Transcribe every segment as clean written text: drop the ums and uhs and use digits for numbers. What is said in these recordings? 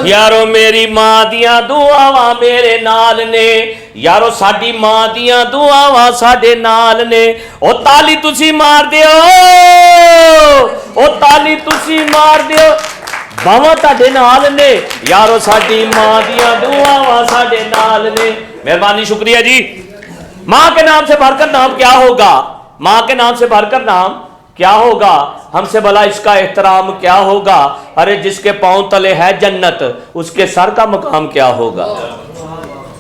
यारो मेरी मां दियां दुआवां मेरे नाल ने, यारो साडी मां दियां दुआवां साडे नाल ने। ओ ताली तुसी मार दियो, ओ ताली तुसी मार दियो, बावां तुहाडे नाल ने, यारो साडी मां दियां दुआवां साडे नाल ने। मेहरबानी, शुक्रिया जी। मां के नाम से भरकर नाम क्या होगा? मां के नाम से भरकर नाम क्या होगा? हमसे भला इसका एहतराम क्या होगा? अरे जिसके पांव तले है जन्नत, उसके सर का मकाम क्या होगा?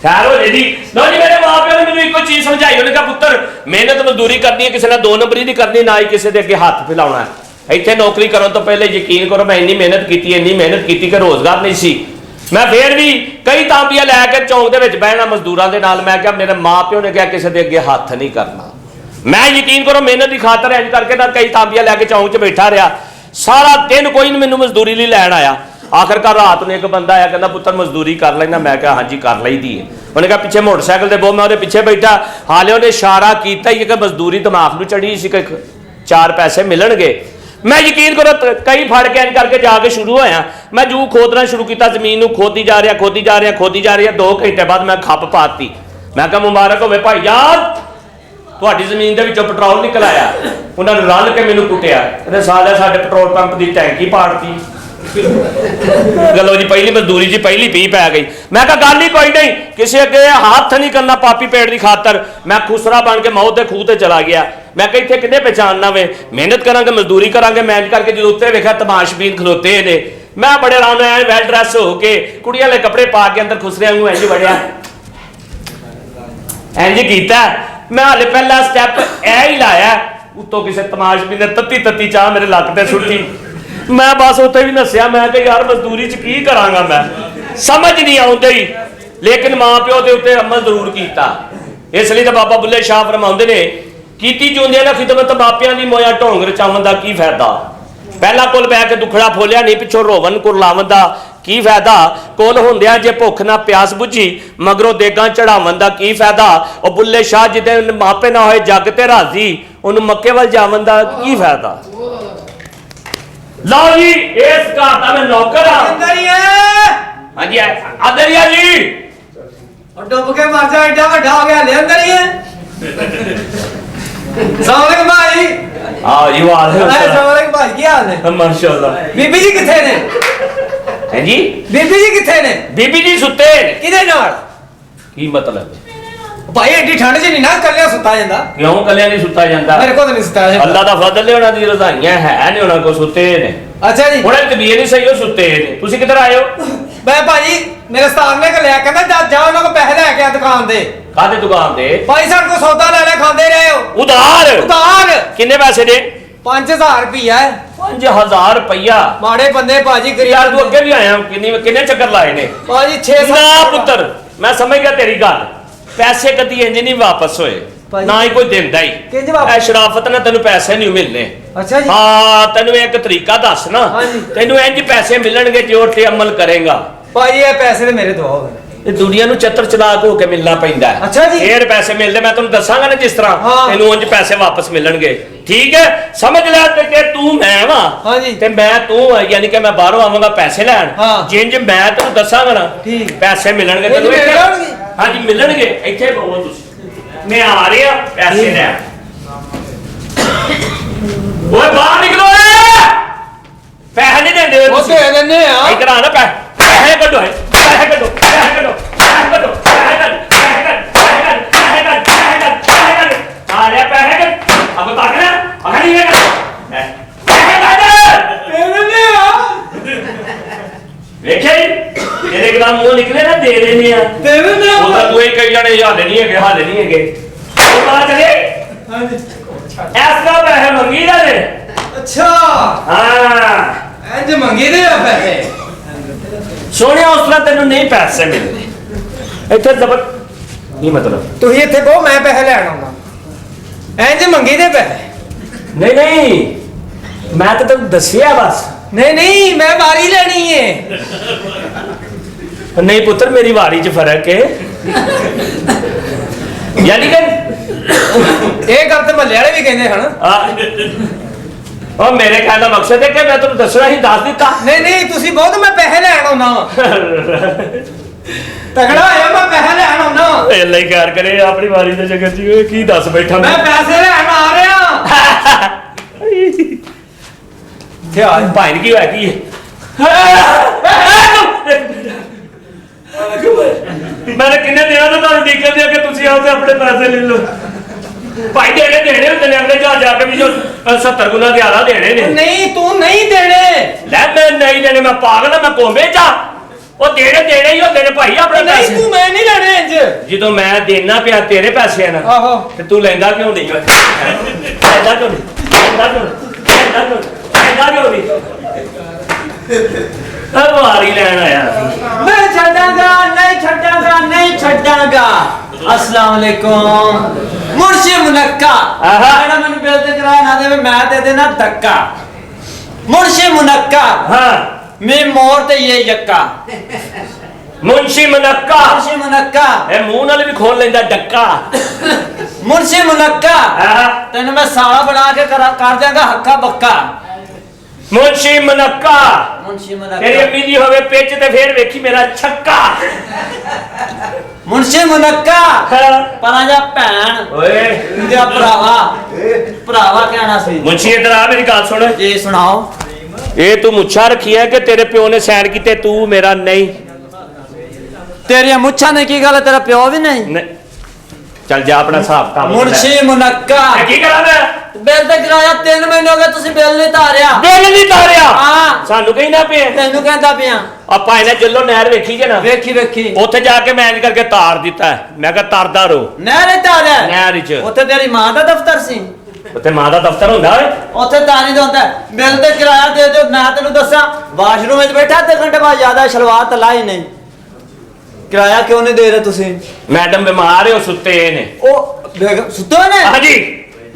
खैर हो जी। लो जी, मेरे मां प्यो ने मैनूं एक चीज समझाई, उन्होंने कहा पुत्र मेहनत मजदूरी करनी है, किसी ने 2 नंबरी नहीं करनी, ना ही किसी के अगे हाथ फैलाना है। इत्थे नौकरी करन तो पहले यकीन करो मैं इन्नी मेहनत की कि रोजगार नहीं सी। मैं फिर भी कई तांबियां लैके चौंक दे विच बहना मजदूरां दे नाल। मैं कहा मेरे मां प्यो ने कहा किसी के अगे हाथ नहीं करना। मैं यकीन करो मेहनत की खातर इंज करके ना कई तांबियां लैके चौंक च बैठा रहा, सारा दिन कोई मैनूं मजदूरी नहीं लैन आया। आखिरकार रात में एक बंदा आया, कहता पुत्र मजदूरी कर लेना। मैं कहा हाँ जी कर ली दी है। उन्हें कहा पिछे मोटरसाइकिल दे बो, मैं उहदे पिछे बैठा, हाले उन्हें इशारा किया ही कि मजदूरी दिमाग में चढ़ी सी कि 4 पैसे मिलणगे। मैं यकीन करो कई फड़ के इंज करके जाके शुरू होया। मैं जू खोदना शुरू किया, जमीन नूं खोदी जा रहा 2 घंटे बाद मैं खप पाती। मैं कहा मुबारक होवे भाई जान, तुहाडी जमीन दे विचों पेट्रोल निकल आया। उन्होंने रल के मैनूं कुटिया, कहते साले साडे पेट्रोल पंप की टैंकी पाड़ती। गलो जी पहली मजदूरी जी पहली पी पै गई। मैं कहा गल ही कोई नहीं, किसी अगे हाथ नहीं करना पापी पेट की खातर। मैं खुसरा बन के मौत के खूह ते चला गया। मैं कहा इत्थे किन्ने पहचानना वे, मेहनत करांगे मजदूरी करांगे। मैं करके जो उत्ते वेखिया तमाशबीन खलोते ने, मैं बड़े आराम नाल वेल ड्रैस हो के कुड़ियां वाले कपड़े पा के अंदर खुसरे वांगू इंज वड़िया, इंज कीता। मैं हाले पहला स्टैप ए ही लाया, उत्तों किसी तमाशबीन ने तत्ती चाह मेरे लक ते सुट्टी। मैं बस उत्थे भी नसिया। मैं कहा यार मजदूरी च की करांगा, मैं समझ नहीं आउंदी, लेकिन मां प्यो के उत्ते अमल जरूर किया। इसलिए तो बाबा बुल्ले शाह फरमाउंदे ने कीती जोंदियां ना खिदमत मापियां दी मोया ढोंग रचावन दा की फायदा। पहला कुल बह के दुखड़ा फोलिया नहीं, पिछों रोवन कुरलावन दा की फायदा। कुल हुंदियां जे भुख ना प्यास बुझी, मगरों देगां चढ़ावन दा की फायदा। और बुल्ले शाह जिदे मापे ना होए जग ते राजी, उन्होंने मक्के वाल जावन दा की फायदा। लो जी इस घर का मैं नौकर हाँ जी आदरिया जी। डुब के मर जा, एडा वड्डा हो गया, ले अंदर ही है। सलाम भाई। हाँ जी सलाम भाई, क्या हाल है? माशाल्लाह। बीबी जी किथे ने? हैं जी बीबी जी किथे ने? बीबी जी सुते किदे नाल? की मतलब भाई एडी ठंड च नहीं ना कल्ले सुता जांदा। क्यों कल्ले नहीं सुता जांदा? मेरे को तो नहीं सुता जांदा। अल्लाह दा फजल है, उन्हां दी रज़ाइयां है ने, उन्हां को सुते ने। अच्छा जी, हुणे तबीयत नहीं सही हो सुते ने। तुसी किधर आए हो? मैं भाई मेरे उस्ताद ने कहा कहंदा जा उन्हां को पैसे लेके आ दुकान दे। कादे दुकान दे? भाई साड को सौदा ले खांदे रहे हो। उधार किन्ने पैसे दे? 5000 रुपया है। 5000 रुपया? माड़े बंदे भाजी गरीब। यार तू अगे भी आया, किन्ने चक्कर लाए ने? भाजी 6 ना पुत्र मैं समझ गया तेरी गल। पैसे कदी इंज नहीं वापस होए, ना ही कोई देंदा ही। ऐ शराफत ना तेन पैसे नहीं मिलने। अच्छा जी। हाँ तेन एक तरीका दस ना, तेन इंज पैसे मिलणगे जो ते अमल करेगा। भाई ये पैसे मेरे दो हो गए। दुनिया नूं चतर चलाक होके मिलना पैंदा है। अच्छा जी। फिर पैसे मिलते मैं तुम दसांगा ना जिस तरह तेनू उंज पैसे वापस मिलणगे। ठीक है समझ लै कि तू मैं वा ते मैं तू यानी कि मैं बाहरों आवांगा पैसे लैन। जिंज मैं तेनू दसांगा ना पैसे मिलणगे तेनू। हाँ जी मिलणगे। इत्थे बोलो तुसीं, मैं आ रहा पैसे लैन। ओए बाहर निकलो, पैसे नहीं देंदे हो? दे देने आ। इधर आ ना पैसे कड्डो, पैसे कड्डो, पैसे कड्डो, पैसे कड्डो, पैसे कड्डो, पैसे कड्डो, पैसे कड्डो, पैसे कड्डो, पैसे कड्डो। आ रहा पैसे कड्डो, अब ताक ना अखड़ी है पैसे कड्डो, दे देने आ। देखे तेरे एकदम मुंह निकले ना दे देने आ, दे देने आ। वो तू ही कई जने हाले नहीं है, हाले नहीं है तो पता चले। हां जी ऐसा पैसे मंगी दे। अच्छा हां ऐसे मंगी दे पैसे। सोने उस तरह तेन नहीं पैसे मिलने इतने जबर नहीं मतलब तू इतने कहो मैं पैसे लैन आऊंगा इंज मंगी दे पैसे। नहीं नहीं मैं तो तेन दसिया बस। नहीं नहीं मैं वारी लेनी है। नहीं पुत्र मेरी वारी च फर्क है यानी कि ये गल तो महल्ले वाले भी कहते हैं ਉਹ ਮੇਰੇ ਕਹਿਣ ਦਾ ਮਕਸਦ ਹੈ ਕਿ ਮੈਂ ਤੁਹਾਨੂੰ ਦੱਸਣਾ ਹੀ ਦੱਸ ਦਿੱਤਾ। ਨਹੀਂ ਤੁਸੀਂ ਬਹੁਤ ਮੈਂ ਪੈਸੇ ਲੈਣ ਆਉਣਾ ਵਾ ਤਗੜਾ ਹੋਇਆ ਮੈਂ ਪੈਸੇ ਲੈਣ ਆਉਣਾ ਵਾ ਇਹ ਲਈ ਕਰ ਕਰੇ ਆਪਣੀ ਵਾਰੀ ਦੇ ਚੱਕਰ ਚ ਓਏ ਕੀ ਦੱਸ ਬੈਠਾ ਮੈਂ ਪੈਸੇ ਲੈਣ ਆ ਰਿਹਾ ਧਿਆਨ ਭਾਈ ਕੀ ਹੋਇਆ ਕੀ ਮੈਂ ਕਿੰਨੇ ਦਿਨਾਂ ਤੋਂ ਤੁਹਾਨੂੰ ਦੇਖਦੇ ਆ ਕਿ ਤੁਸੀਂ ਆਓ ਤੇ ਆਪਣੇ ਪੈਸੇ ਲੈ ਲਓ ਭਾਈ ਦੇਣੇ ਹੁੰਦੇ ਨੇ ਅਗਲੇ ਜਾ ਕੇ ਵੀ ਜੋ 70 ਗੁਣਾ ਦੇ ਆਲਾ ਦੇਣੇ ਨੇ। ਨਹੀਂ ਤੂੰ ਨਹੀਂ ਦੇਣੇ ਲੈ ਮੈਂ ਨਹੀਂ ਦੇਣੇ ਮੈਂ ਪਾਗਲ ਆ ਮੈਂ ਕੋਂਬੇ ਚ ਉਹ ਦੇਣੇ ਹੀ ਹੁੰਦੇ ਨੇ ਭਾਈ ਆਪਣੇ ਨਹੀਂ ਪੈਸੇ। ਤੂੰ ਮੈਂ ਨਹੀਂ ਲੈਣੇ ਇੰਜ ਜਦੋਂ ਮੈਂ ਦੇਣਾ ਪਿਆ ਤੇਰੇ ਪੈਸੇ ਨਾ ਆਹੋ ਤੇ ਤੂੰ ਲੈਂਦਾ ਕਿਉਂ ਨਹੀਂ ਲੈਂਦਾ ਕਿਉਂ ਨਹੀਂ ਵਾਰੀ ਲੈਣ ਆਇਆ ਮੈਂ ਛੱਡਾਂਗਾ अस्सलाम वालेकुम मुर्शी मुनक्का मैडम मैंने बिल ते किराया ना दे मैं दे देना धक्का मुर्शी मुनक्का हाँ मैं मोर ते ये यक्का मुंशी मुनक्का ए मुंह नाल भी खोल लेंदा डक्का मुर्शी मुनक्का तेन मैं साला बना के कर देंगा हक्का बक्का मुंशी मुनक्का तेरी अम्मी दी होवे पिच ते फिर वेखी मेरा छक्का मुंशी मुनक्का परा जा भैन ओए तेरा भरावा कहना सी मुंशी इधर आ मेरी गल सुन जी सुनाओ ये तू मुच्छा रखी है कि तेरे प्यो ने सैन कीते तू मेरा नहीं तेरी मुच्छा ने की गल तेरा प्यो भी नहीं चल जा अपना हिसाब काम मुंशी मुनक्का की करा मैं बिल ते किराया 3 महीने हो गए तुसी बिल नहीं तारिया हां सानू कहीं ना पे तेनू कहंदा पिया ਆਪਾਂ ਇਹਨੇ ਜੱਲੋ ਨਹਿਰ ਵੇਖੀ ਜੇ ਨਾ ਵੇਖੀ ਉੱਥੇ ਜਾ ਕੇ ਮੈਨੇਜ ਕਰਕੇ ਤਾਰ ਦਿੱਤਾ ਮੈਂ ਕਿਹਾ ਤਰਦਾ ਰੋ ਨਹਿਰ ਤਾਰਿਆ ਨਹਿਰ ਚ ਉੱਥੇ ਤੇਰੀ ਮਾਂ ਦਾ ਦਫ਼ਤਰ ਸੀ ਉੱਥੇ ਮਾਂ ਦਾ ਦਫ਼ਤਰ ਹੁੰਦਾ ਓਏ ਉੱਥੇ ਤਾਂ ਨਹੀਂ ਹੁੰਦਾ ਬਿਲ ਤੇ ਕਿਰਾਇਆ ਦੇ ਦਿਓ ਮੈਂ ਤੈਨੂੰ ਦੱਸਾਂ ਵਾਸ਼ਰੂਮ ਵਿੱਚ ਬੈਠਾ ਤੇ ਘੰਟੇ ਬਾਅਦ ਜ਼ਿਆਦਾ ਸ਼ਲਵਾਰ ਤਾਂ ਲਾਈ ਨਹੀਂ ਕਿਰਾਇਆ ਕਿਉਂ ਨਹੀਂ ਦੇ ਰਹੇ ਤੁਸੀਂ ਮੈਡਮ ਬਿਮਾਰ ਹੈ ਉਹ ਸੁੱਤੇ ਨੇ ਉਹ ਸੁੱਤੇ ਨੇ ਹਾਂਜੀ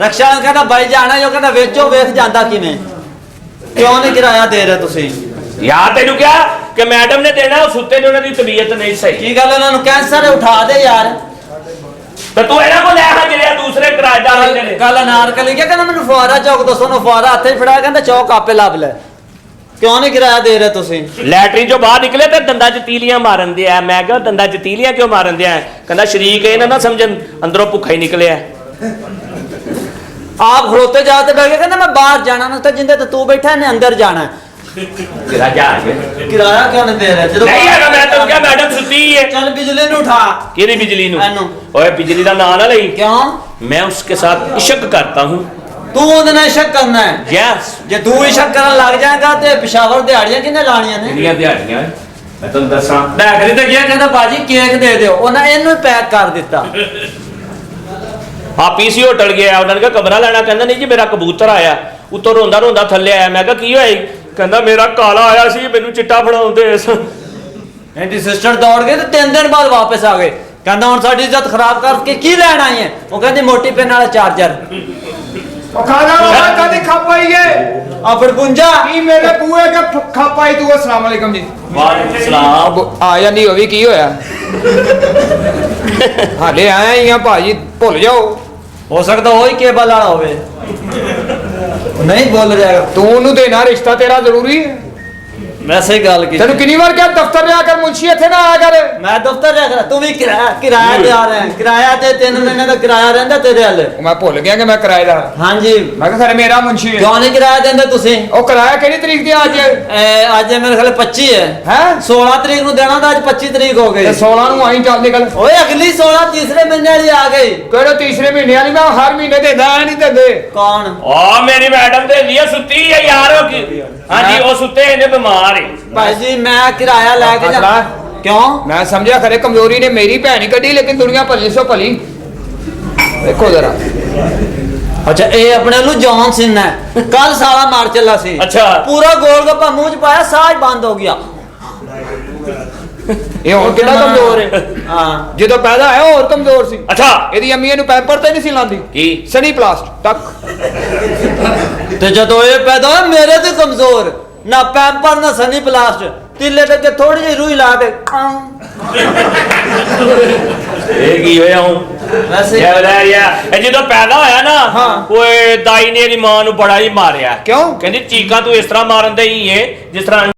ਰਕਸ਼ਾ ਕਹਿੰਦਾ ਬਾਈ ਜਾਣਾ ਜੋ ਕਹਿੰਦਾ ਵੇਚੋ ਵੇਖ ਜਾਂਦਾ ਕਿਵੇਂ ਕਿਉਂ ਨਹੀਂ ਕਿਰਾਇਆ ਦੇ ਰਹੇ ਤੁਸੀਂ ਯਾਰ ਤੈਨੂੰ ਕਿਹਾ ਕਿ ਮੈਡਮ ਨੇ ਦੇਣਾ ਉਹ ਸੁੱਤੇ ਨੇ ਉਹਨਾਂ ਦੀ ਤਬੀਅਤ ਨਹੀਂ ਸਹੀ ਕੀ ਗੱਲ ਉਹਨਾਂ ਨੂੰ ਕੈਂਸਰ ਹੈ ਉਠਾ ਦੇ ਯਾਰ ਤੇ ਤੂੰ ਇਹਨਾਂ ਕੋਲ ਲੈ ਆ ਜਿਹੜੇ ਦੂਸਰੇ ਕਿਰਾਏਦਾਰ ਲੈਂਦੇ ਨੇ ਕੱਲ ਅਨਾਰਕਲੀ ਕਿਹਾ ਕਹਿੰਦਾ ਮੈਨੂੰ ਫੁਆਰਾ ਚੌਕ ਦੱਸੋ ਨਾ ਫੁਆਰਾ ਹੱਥੇ ਫੜਾਇਆ ਕਹਿੰਦਾ ਚੌਕ ਆਪੇ ਲੱਭ ਲੈ ਕਿਉਂ ਨਹੀਂ ਕਿਰਾਇਆ ਦੇ ਰਹੇ ਤੁਸੀਂ ਲੈਟਰੀ ਚੋਂ ਬਾਹਰ ਨਿਕਲੇ ਤੇ ਦੰਦਾਂ 'ਚ ਤੀਲੀਆਂ ਮਾਰਨ ਦੇ ਆ ਮੈਂ ਕਿਹਾ ਦੰਦਾਂ 'ਚ ਤੀਲੀਆਂ ਕਿਉਂ ਮਾਰਨ ਦੇ ਆ ਕਹਿੰਦਾ ਸ਼ਰੀਕ ਇਹਨਾਂ ਨਾ ਸਮਝਣ ਅੰਦਰੋਂ ਭੁੱਖਾ ਹੀ ਨਿਕਲਿਆ ਆਪ ਖਲੋਤੇ ਜਾ ਤੇ ਬਹਿ ਕੇ ਕਹਿੰਦਾ ਮੈਂ ਬਾਹਰ ਜਾਣਾ ਨਾ ਤੇ ਜਿੰਦੇ ਤੇ ਤੂੰ ਬੈਠਾ ਨੇ ਅੰਦਰ ਜਾਣਾ ਕਿਰਾਇਆ ਕਿਉਂ ਨਹੀਂ ਦੇ ਰਿਹਾ ਜਦੋਂ ਨਹੀਂ ਹੈਗਾ ਮੈਂ ਤੈਨੂੰ ਕਿਹਾ ਮੈਡਮ ਸੁੱਤੀ ਹੈ ਚੱਲ ਬਿਜਲੀ ਨੂੰ ਉਠਾ ਕਿਹਦੀ ਬਿਜਲੀ ਨੂੰ ਇਹਨੂੰ ਓਏ ਬਿਜਲੀ ਦਾ ਨਾਂ ਨਾ ਲਈ ਕਿਉਂ मैं उसके साथ इश्क करता हूँ ਤੂੰ ਉਹਦੇ ਨਾਲ ਇਸ਼ਕ ਕਰਨਾ ਹੈ यस ਜੇ ਤੂੰ ਇਸ਼ਕ ਕਰਨ ਲੱਗ ਜਾਏਗਾ ਤੇ ਪਿਸ਼ਾਵਰ ਦਿਹਾੜੀਆਂ ਕਿੰਨੇ ਲਾਣੀਆਂ ਨੇ ਕਿੰਨੀਆਂ ਦਿਹਾੜੀਆਂ ਮੈਂ ਤੁਹਾਨੂੰ ਦੱਸਾਂ ਬੈਕਰੀ ਤੇ ਗਿਆ ਕਹਿੰਦਾ ਬਾਜੀ ਕੇਕ ਦੇ ਦਿਓ ਉਹਨਾਂ ਇਹਨੂੰ ਪੈਕ ਕਰ ਦਿੱਤਾ ਆ ਪੀਸੀ ਹੋਟਲ ਗਿਆ ਉਹਨਾਂ ਨੇ ਕਿਹਾ ਕਮਰਾ ਲੈਣਾ ਕਹਿੰਦਾ ਨਹੀਂ ਜੀ ਮੇਰਾ ਕਬੂਤਰ ਆਇਆ ਉੱਤੋਂ ਰੋਂਦਾ ਰੋਂਦਾ ਥੱਲੇ ਆਇਆ ਮੈਂ ਕਿਹਾ ਕੀ ਹੋਇਆ ਕਹਿੰਦਾ ਮੇਰਾ ਕਾਲਾ ਆਇਆ ਸੀ ਮੈਨੂੰ ਚਿੱਟਾ ਫੜਾਉਂਦੇ ਇਹਦੀ ਸਿਸਟਰ ਦੌੜ ਗਏ ਤੇ 3 ਦਿਨ ਬਾਅਦ ਵਾਪਸ ਆ ਗਏ ਕਹਿੰਦਾ ਹੁਣ ਸਾਡੀ ਇੱਜ਼ਤ ਖਰਾਬ ਕਰਕੇ ਕੀ ਲੈਣ ਆਈ ਹੈ ਉਹ ਕਹਿੰਦੀ ਮੋਟੀ ਪੈਨ ਵਾਲਾ ਚਾਰਜਰ ਉਹ ਖਾਣਾ ਵਾਲਾ ਕਦੀ ਖਾਪਾਈ ਹੈ ਆ ਫੜਪੁੰਜਾ ਕੀ ਮੇਰੇ ਬੂਏ ਕੇ ਖਾਪਾਈ ਤੂੰ ਅਸਲਾਮ ਵਾਲੇਕਮ ਜੀ ਵਾਲੇਕੁਮ ਸਲਾਮ ਆ ਜਾਂਦੀ ਹੋਵੇ ਕੀ ਹੋਇਆ ਹਾਲੇ ਆਇਆ ਹੀ ਆ ਭਾਜੀ ਭੁੱਲ ਜਾਓ ਹੋ ਸਕਦਾ ਉਹੀ ਕੇਬਲ ਵਾਲਾ ਹੋਵੇ ਨਹੀਂ ਬੋਲ ਜਾਏਗਾ ਤੂੰ ਉਹਨੂੰ ਦੇਣਾ ਰਿਸ਼ਤਾ ਤੇਰਾ ਜ਼ਰੂਰੀ ਹੈ ਵੈਸੇ ਹੀ ਗੱਲ ਕੀਤੀ ਤੈਨੂੰ ਕਿੰਨੀ ਵਾਰ ਕਿਹਾ ਦਫ਼ਤਰ ਜਾ ਕਰ ਮੁਨਸ਼ੀ ਇੱਥੇ ਨਾ ਆਇਆ ਕਰ ਮੈਂ ਦਫ਼ਤਰ ਜਾ ਕਰ ਤੂੰ ਵੀ ਕਿਰਾਇਆ ਤੇ ਆ ਰਿਹਾ ਕਿਰਾਇਆ ਤੇ 3 ਮਹੀਨੇ ਦਾ ਕਿਰਾਇਆ ਰਹਿੰਦਾ ਤੇਰੇ ਹੱਲ ਮੈਂ ਭੁੱਲ ਗਿਆ ਕਿ ਮੈਂ ਕਿਰਾਏਦਾਰ ਹਾਂਜੀ ਮੈਂ ਕਿਹਾ ਸਰ ਮੇਰਾ ਮੁਨਸ਼ੀ ਹੈ ਕਿਉਂ ਨਹੀਂ ਕਿਰਾਇਆ ਦਿੰਦੇ ਤੁਸੀਂ ਉਹ ਕਿਰਾਇਆ ਕਿਹੜੀ ਤਰੀਕ ਦੀ ਅੱਜ ਅੱਜ ਮੇਰੇ ਖਿਆਲ 25 ਹੈ ਹੈ 16 ਤਰੀਕ ਨੂੰ ਦੇਣਾ ਤਾਂ ਅੱਜ 25 ਤਰੀਕ ਹੋ ਗਈ ਤੇ 16 ਨੂੰ ਆਈ ਚੱਲ ਨਿਕਲ ਓਏ ਅਗਲੀ 16 ਤੀਸਰੇ ਮਹੀਨੇ ਵਾਲੀ ਆ ਗਈ ਕਿਹੜੇ ਤੀਸਰੇ ਮਹੀਨੇ ਵਾਲੀ ਮੈਂ ਹਰ ਮਹੀਨੇ ਦੇਦਾ ਨਹੀਂ ਦਿੰਦੇ ਕੌਣ ਆ ਮੇਰੀ ਮੈਡਮ ਤੇ ਲਿਆ ਸੁੱਤੀ ਹੈ ਯਾਰ ਉਹ ਹਾਂਜੀ ਉਹ ਸੁੱਤੇ ਇਹਨੇ ਬਿਮਾਰ ਹੈ ਭਾਈ ਜੀ ਮੈਂ ਕਿਰਾਇਆ ਲੈ ਕੇ ਜਾ ਕਿਉਂ ਮੈਂ ਸਮਝਿਆ ਖਰੇ ਕਮਜ਼ੋਰੀ ਨੇ ਮੇਰੀ ਭੈਣ ਹੀ ਕੱਢੀ ਲੇਕਿਨ ਦੁਨੀਆ ਭਲੀ ਸੋ ਭਲੀ ਦੇਖੋ ਜਰਾ ਅੱਛਾ ਇਹ ਆਪਣੇ ਨੂੰ ਜੌਨ ਸਿਨ ਹੈ ਕੱਲ ਸਾਲਾ ਮਾਰ ਚੱਲਾ ਸੀ ਅੱਛਾ ਪੂਰਾ ਗੋਲ ਗੱਪਾ ਮੂੰਹ ਚ ਪਾਇਆ ਸਾਹ ਬੰਦ ਹੋ ਗਿਆ ਇਹ ਹੁਣ ਕਿੰਨਾ ਕਮਜ਼ੋਰ ਹੈ ਹਾਂ ਜਦੋਂ ਪੈਦਾ ਹੋਇਆ ਹੋਰ ਕਮਜ਼ੋਰ ਸੀ ਅੱਛਾ ਇਹਦੀ ਅੰਮੀ ਇਹਨੂੰ ਪੈਂਪਰ ਤੇ ਨਹੀਂ ਸੀ ਲਾਉਂਦੀ ਕੀ ਸਨੀ ਪਲਾਸਟ ਤੱਕ ਤੇ ਜਦੋਂ ਇਹ ਪੈਦਾ ਹੋਇਆ ਮੇਰੇ ਤੇ ਕਮਜ਼ੋਰ ਨਾ ਪੈਂਪਰ ਨਾ ਸਨੀ ਪਲਾਸਟ ਤਿੱਲੇ ਤੇ ਥੋੜੀ ਜਿਹੀ ਰੂਈ ਲਾ ਦੇ ਇਹ ਕੀ ਹੋਇਆ ਹੁਣ ਵੈਸੇ ਇਹ ਜਦੋਂ ਪੈਦਾ ਹੋਇਆ ਨਾ ਹਾਂ। ਓਏ ਦਾਈ ਨੇ ਇਹਦੀ ਮਾਂ ਨੂੰ ਬੜਾ ਹੀ ਮਾਰਿਆ ਕਿਉਂ? ਕਹਿੰਦੀ ਚੀਕਾਂ ਤੂੰ ਇਸ ਤਰ੍ਹਾਂ ਮਾਰਨ ਦੇ ਹੀ ਏ ਜਿਸ ਤਰ੍ਹਾਂ